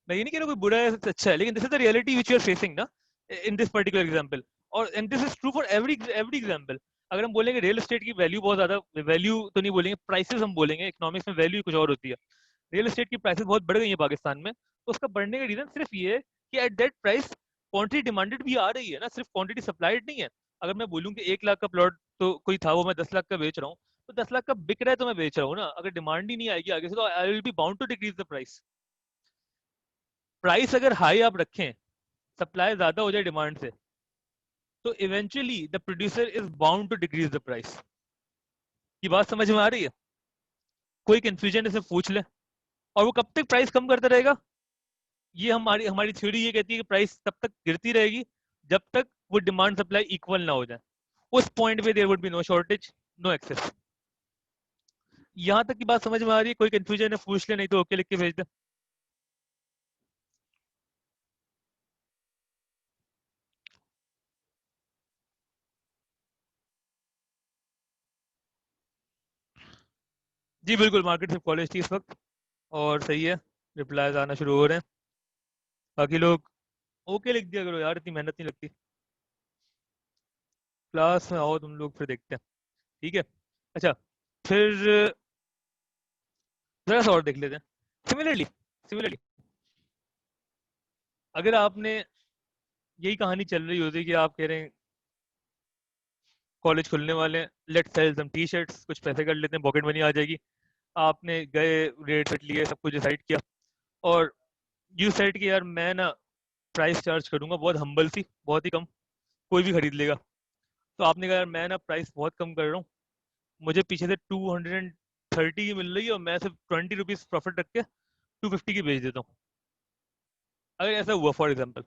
मैं ये नहीं कह रहा कोई बुरा है अच्छा है, लेकिन this is the reality which you are facing ना, इन दिस पर्टिकुलर एग्जांपल। और and this is true for every example. अगर हम बोलेंगे रियल एस्टेट की वैल्यू बहुत ज्यादा, वैल्यू तो नहीं बोलेंगे, प्राइसेस हम बोलेंगे, इकोनॉमिक्स में वैल्यू कुछ और होती है। रियल एस्टेट की प्राइसेस बहुत बढ़ गई है पाकिस्तान में, तो उसका बढ़ने का रीजन सिर्फ ये है कि at that price quantity demanded भी आ रही है ना, सिर्फ क्वांटिटी सप्लाइड नहीं है। अगर मैं बोलूँ कि 1 लाख का प्लॉट तो कोई था, वो मैं 10 लाख का बेच रहा हूँ, तो 10 लाख का बिक रहा है तो मैं बेच रहा हूँ ना। अगर डिमांड ही नहीं आएगी आगे से, तो I will be bound to decrease the price. Price अगर हाई आप रखें, सप्लाई ज्यादा हो जाए डिमांड से, तो eventually the producer is bound to decrease the price. ये बात समझ में आ रही है? कोई कंफ्यूजन इसे पूछ ले। और वो कब तक प्राइस कम करता रहेगा? ये हमारी हमारी थ्योरी ये कहती है कि प्राइस तब तक गिरती रहेगी जब तक वो डिमांड सप्लाई इक्वल ना हो जाए। उस पॉइंट पे there would be no shortage, no excess. यहां तक की बात समझ में आ रही है? कोई कंफ्यूजन है पूछ ले, नहीं तो ओके लिख के भेज दे। जी बिल्कुल, मार्केट से कॉलेज थी इस वक्त, और सही है, रिप्लाईज आना शुरू हो रहे हैं। बाकी लोग ओके लिख दिया करो यार, इतनी मेहनत नहीं लगती। क्लास में आओ तुम लोग, फिर देखते हैं। ठीक है, अच्छा, फिर जरा सा और देख लेते हैं। सिमिलरली सिमिलरली अगर आपने, यही कहानी चल रही होती कि आप कह रहे हैं कॉलेज खुलने वाले हैं, late cell some tea shirts, कुछ पैसे कर लेते हैं, पॉकेट मनी आ जाएगी। आपने गए, रेट सेट लिए, सब कुछ डिसाइड किया, और यू सेट कि यार मैं ना प्राइस चार्ज करूंगा बहुत हम्बल सी, बहुत ही कम, कोई भी खरीद लेगा। तो आपने कहा यार मैं ना प्राइस बहुत कम कर रहा हूँ, मुझे पीछे से 230 की मिल रही है, और मैं सिर्फ 20 रुपीज प्रॉफिट रख के 250 की बेच देता हूँ। अगर ऐसा हुआ फॉर एग्जाम्पल,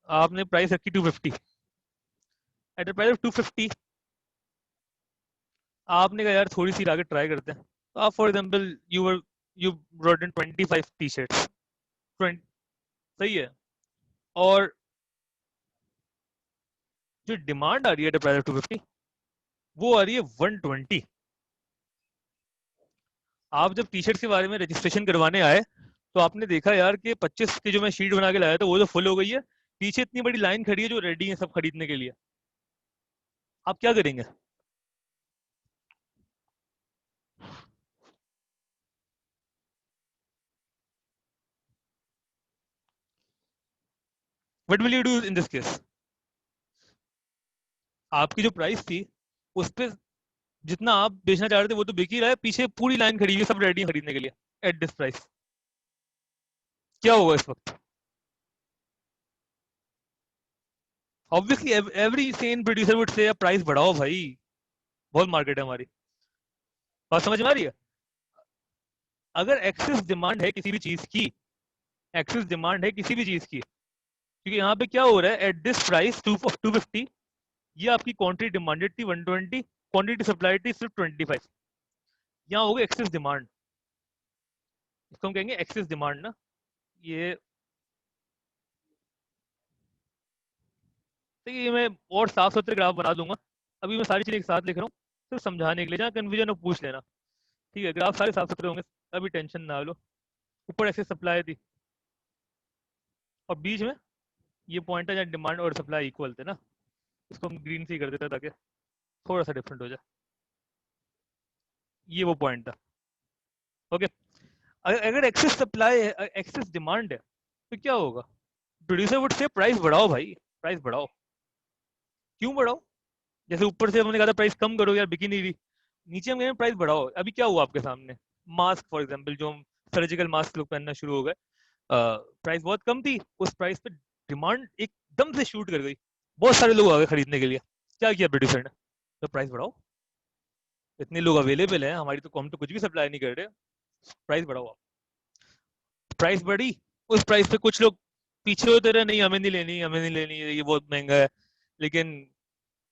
आपने प्राइस रखी 250, एट द प्राइस ऑफ 250 आपने कहा यार थोड़ी सी आगे ट्राई करते हैं, तो आप for example you brought in 25 T shirts, 20, सही है, और जो डिमांड आ रही है एट द प्राइस ऑफ 250, वो आ रही है 120। आप जब टी शर्ट के बारे में रजिस्ट्रेशन करवाने आए, तो आपने देखा यार कि 25 की जो मैं शीट बना के लाया था वो तो फुल हो गई है, पीछे इतनी बड़ी लाइन खड़ी है जो रेडी है सब खरीदने के लिए। आप क्या करेंगे? What will you do in this case? आपकी जो प्राइस थी उस पे जितना आप बेचना चाह रहे थे वो तो बिक ही रहा है, पीछे पूरी लाइन खड़ी है, सब रेडी है खरीदने के लिए एट दिस प्राइस। क्या होगा इस वक्त? Obviously every Sen producer would say price बढ़ाओ भाई, बहुत मार्केट है हमारी। बात समझ में आ रही है? अगर एक्सेस डिमांड है किसी भी चीज की, एक्सेस डिमांड है किसी भी चीज की, क्योंकि यहाँ पे क्या हो रहा है, एट दिस प्राइस 250, ये आपकी क्वांटिटी डिमांडेड थी 120, क्वांटिटी सप्लाई थी सिर्फ 25। यहाँ होगा एक्सेस डिमांड, इसको हम कहेंगे एक्सेस डिमांड ना। ये देखिए, ये मैं और साफ सुथरे ग्राफ बना दूंगा, अभी मैं सारी चीजें एक साथ लिख रहा हूँ सिर्फ समझाने के लिए, जहाँ कन्फ्यूजन हो पूछ लेना, ठीक है? ग्राफ सारे साफ सुथरे होंगे, अभी टेंशन ना लो। ऊपर एक्सेस सप्लाई थी और बीच में ये पॉइंट है जहाँ डिमांड और सप्लाई इक्वल थे ना, इसको हम ग्रीन से ही कर देते हैं ताकि थोड़ा सा डिफरेंट हो जाए। ये वो पॉइंट था, ओके। अगर एक्सेस सप्लाई है, एक्सेस डिमांड है, तो क्या होगा? प्रोड्यूसर वुड से प्राइस बढ़ाओ भाई, प्राइस बढ़ाओ। क्यों बढ़ाओ? जैसे ऊपर से हमने कहा था प्राइस कम करो यार, बिकी नहीं रही, नीचे हम कह रहे हैं प्राइस बढ़ाओ। अभी क्या हुआ आपके सामने? मास्क फॉर एग्जांपल, जो हम सर्जिकल मास्क लोग पहनना शुरू हो गए, प्राइस बहुत कम थी, उस प्राइस पे डिमांड एकदम से शूट कर गई, बहुत सारे लोग आ गए खरीदने के लिए। क्या किया प्रोड्यूसर ने? तो प्राइस बढ़ाओ, इतने लोग अवेलेबल हैं हमारी, तो हम तो कुछ भी सप्लाई नहीं कर रहे, प्राइस बढ़ाओ आप। प्राइस बढ़ी, उस प्राइस पे कुछ लोग पीछे होते रहे, नहीं हमें नहीं लेनी, हमें नहीं लेनी, ये बहुत महंगा है। लेकिन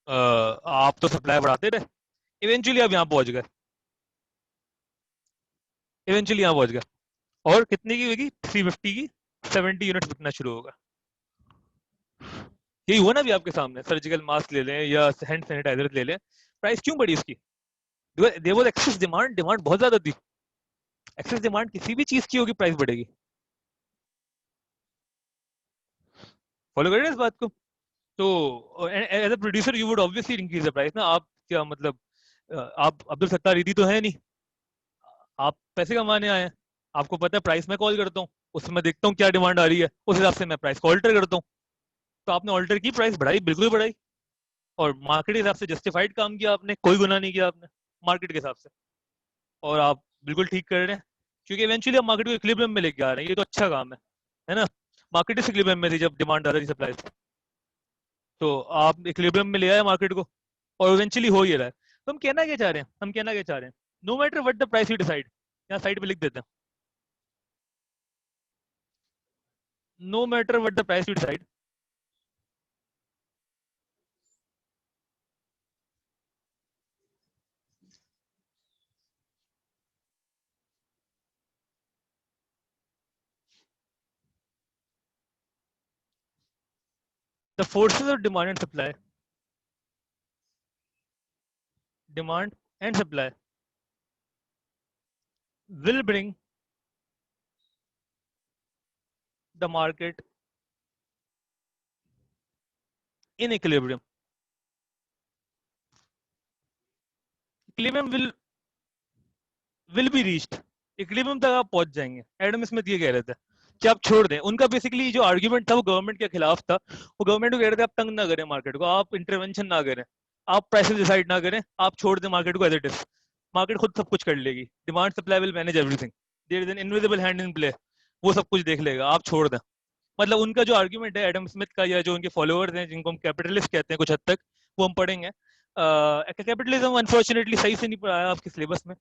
आप तो सप्लाई बढ़ाते रहे, इवेंचुअली आप यहाँ पहुंच गए, इवेंचुअली यहाँ पहुंच गए। और कितने की होगी? 350 की 70 यूनिट बिकना शुरू होगा। यही हुआ ना अभी आपके सामने, सर्जिकल मास्क ले लें या हैंड सैनिटाइजर ले लें, प्राइस क्यों बढ़ी इसकी? There was excess demand, demand बहुत ज्यादा थी। एक्सेस डिमांड किसी भी चीज की होगी, प्राइस बढ़ेगी। फॉलो कर रहे हैं इस बात को? तो as a producer you would obviously increase the price ना। आप क्या मतलब, आप अब्दुल सत्तार ईदी तो है नहीं, आप पैसे कमाने आए हैं। आपको पता है प्राइस मैं कॉल करता हूँ, उसमें देखता हूँ क्या डिमांड आ रही है, उस हिसाब से मैं प्राइस को ऑल्टर करता हूँ। तो आपने ऑल्टर की, प्राइस बढ़ाई, बिल्कुल बढ़ाई, और मार्केट के हिसाब से जस्टिफाइड काम किया आपने, कोई गुना नहीं किया आपने मार्केट के हिसाब से। और आप बिल्कुल ठीक कर रहे हैं, क्योंकि इवेंचुअली आप मार्केट को इक्विलिब्रियम में लेके आ रहे हैं, ये तो अच्छा काम है ना? मार्केट इस इक्विलिब्रियम में थी जब डिमांड ज्यादा थी सप्लाई से, तो आप इक्विलिब्रियम में ले आए मार्केट को, और इवेंचुअली हो ही रहा है। तो हम कहना क्या चाह रहे हैं, हम कहना क्या चाह रहे हैं? No matter what the price you decide, यहाँ साइड पे लिख देते हैं, no matter what the price you decide, the forces of demand and supply, demand and supply will bring the market in equilibrium. Equilibrium will be reached. Equilibrium तक आप पहुंच जाएंगे। एडम स्मिथ ये कह रहे थे कि आप छोड़ दें, उनका बेसिकली जो आर्ग्यूमेंट था वो गवर्नमेंट के खिलाफ था। वो गवर्नमेंट को कह रहे थे आप तंग ना करें मार्केट को, आप इंटरवेंशन ना करें, आप प्राइसेस डिसाइड ना करें, आप छोड़ दें मार्केट को एज इट इज, मार्केट खुद सब कुछ कर लेगी, demand supply will manage everything, there is an invisible hand in play, वो सब कुछ देख लेगा, आप छोड़ दें। मतलब उनका जो आर्ग्यूमेंट है एडम स्मिथ का, या जो उनके फॉलोअर्स हैं जिनको हम कैपिटलिस्ट कहते हैं कुछ हद तक, वो हम पढ़ेंगे। कैपिटलिज्म अनफॉर्चुनेटली सही से नहीं पढ़ाया आपके सिलेबस में,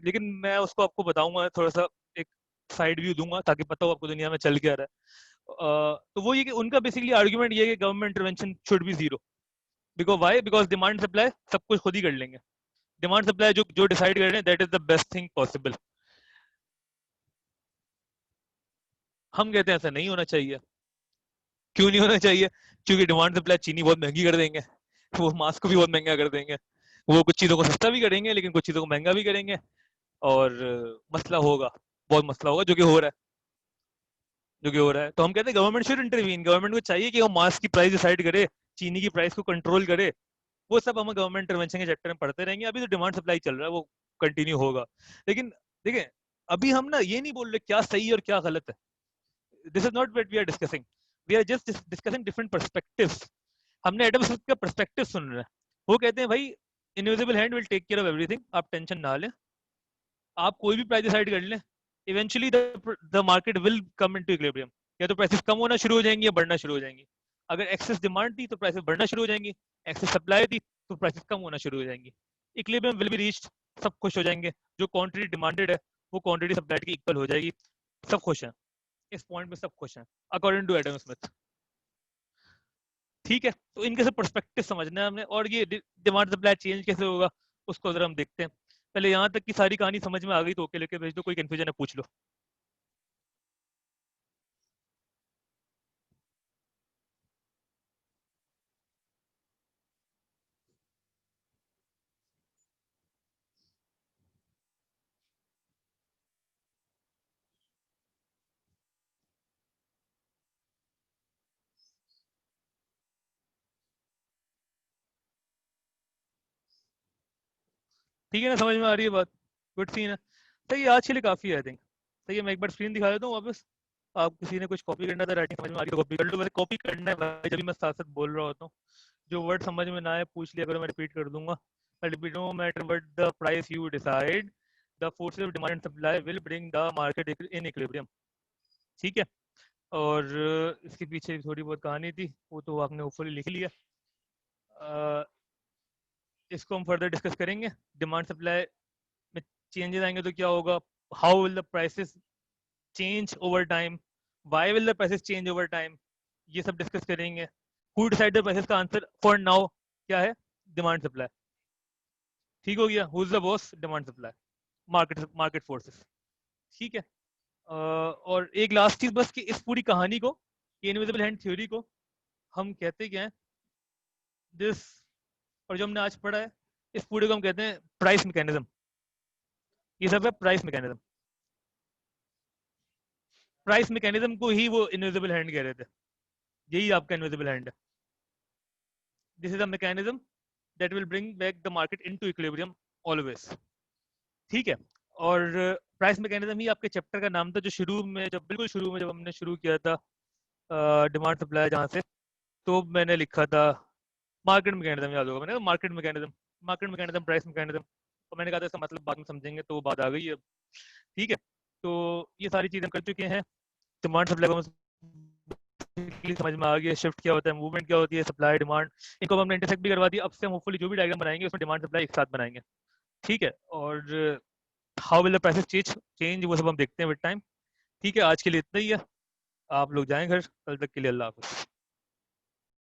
लेकिन मैं उसको आपको बताऊंगा थोड़ा सा, एक साइड व्यू दूंगा ताकि पता हो आपको दुनिया में चल क्या रहा है। तो वो ये कि उनका बेसिकली आर्ग्यूमेंट ये है कि government intervention should be zero. Because why? Because demand supply सब कुछ खुद ही कर लेंगे, डिमांड सप्लाई जो जो डिसाइड कर रहे हैं that is the best thing possible. हम कहते हैं ऐसा नहीं होना चाहिए। क्यों नहीं होना चाहिए? क्योंकि डिमांड सप्लाई चीनी बहुत महंगी कर देंगे, वो मास्क भी बहुत महंगा कर देंगे, वो कुछ चीज़ों को सस्ता भी करेंगे लेकिन कुछ चीज़ों को महंगा भी करेंगे, और मसला होगा, बहुत मसला होगा, जो कि हो रहा है, जो कि हो रहा है। तो हम कहते हैं गवर्नमेंट शुड इंटरवीन, गवर्नमेंट को चाहिए कि वो मास्क की प्राइस डिसाइड करे, चीनी की प्राइस को कंट्रोल करे। वो सब हम गवर्नमेंट इंटरवेंशन के चैप्टर में पढ़ते रहेंगे, अभी तो डिमांड सप्लाई चल रहा है, वो कंटिन्यू होगा। लेकिन देखिए, अभी हम ना ये नहीं बोल रहे क्या सही और क्या गलत है, this is not what we are discussing, we are just discussing different perspectives. हमने एडम स्मिथ का पर्सपेक्टिव सुन रहे हैं, वो कहते हैं भाई invisible hand will take care of everything, आप टेंशन ना लें, आप कोई भी प्राइस डिसाइड कर लें, eventually the market will come into equilibrium. या तो प्राइसेस कम होना शुरू हो जाएंगी या बढ़ना शुरू हो जाएंगी। अगर एक्सेस डिमांड थी तो प्राइसेस बढ़ना शुरू हो जाएंगी, एक्सेस सप्लाई थी तो प्राइसेस कम होना शुरू हो जाएंगी, इक्विलिब्रियम विल बी रीच्ड, सब खुश हो जाएंगे, जो क्वांटिटी डिमांडेड है वो क्वांटिटी सप्लाई की इक्वल हो जाएगी, सब खुश हैं, इस पॉइंट में सब खुश हैं अकॉर्डिंग टू एडम स्मिथ। ठीक है, तो इनके सब पर्सपेक्टिव समझना है हमने, और ये डिमांड सप्लाई चेंज कैसे होगा उसको जरा हम देखते हैं। पहले यहाँ तक की सारी कहानी समझ में आ गई तो ओके लेके भेज दो, कोई कंफ्यूजन है पूछ लो। ठीक है ना, समझ में आ रही है बात? गुड सीन है, सही है, आज के लिए काफ़ी है आई थिंक। सही है, मैं एक बार स्क्रीन दिखा देता हूँ वापस। आप किसी ने कुछ कॉपी करना था, राइटिंग समझ में आ रही है तो कॉपी कर लो। वैसे कॉपी करना है भाई, जब भी मैं साथ साथ बोल रहा होता हूँ। जो वर्ड समझ में ना आए पूछ लिया करो, मैं रिपीट कर दूंगा। Repeat, no matter what the price you decide, the forces of demand and supply will bring the market in equilibrium. ठीक है, और इसके पीछे थोड़ी बहुत कहानी थी, वो तो आपने होपफुली लिख लिया। इसको हम फर्दर डिस्कस करेंगे। डिमांड सप्लाई में चेंजेस आएंगे तो क्या होगा, how will the prices change over time, why will the prices change over time, ये सब डिस्कस करेंगे। हु डिसाइड द प्राइसेस का आंसर फॉर नाउ क्या है, डिमांड सप्लाई। ठीक हो गया, who is the boss, demand supply, market market forces. ठीक है, और एक लास्ट चीज बस कि इस पूरी कहानी को, इनविजिबल हैंड थ्योरी को हम कहते क्या है, दिस, और जो हमने आज पढ़ा है इस पूरे को हम कहते हैं प्राइस मैकेनिज्म। ये सब है प्राइस मैकेनिज्म। प्राइस मैकेनिज्म को ही वो इनविजिबल हैंड कह रहे थे, यही आपका इनविजिबल हैंड है। This is a mechanism that will bring back the market into equilibrium always. ठीक है, और प्राइस मैकेनिज्म ही आपके चैप्टर का नाम था, जो शुरू में, जब बिल्कुल शुरू में जब हमने शुरू किया था डिमांड सप्लाई जहाँ से, तो मैंने लिखा था मार्केट मैकेनिज्म, याद होगा मैंने market mechanism, market mechanism, price mechanism. तो मैंने कहा था इसका मतलब बाद में समझेंगे, तो वो बात आ गई है। ठीक है, तो ये सारी चीज़ें कर चुके हैं। डिमांड सप्लाई को समझ में आ गया, शिफ्ट क्या होता है, मूवमेंट क्या होती है, सप्लाई डिमांड, इनको हमने इंटरसेक्ट भी करवा दिया। अब से हम होपफुली जो भी डायग्राम बनाएंगे उसमें डिमांड सप्लाई एक साथ बनाएंगे। ठीक है, और how will the prices change वो सब हम देखते हैं विद टाइम। ठीक है, आज के लिए इतना ही है, आप लोग जाएं घर, कल तक के लिए अल्लाह हाफिज़।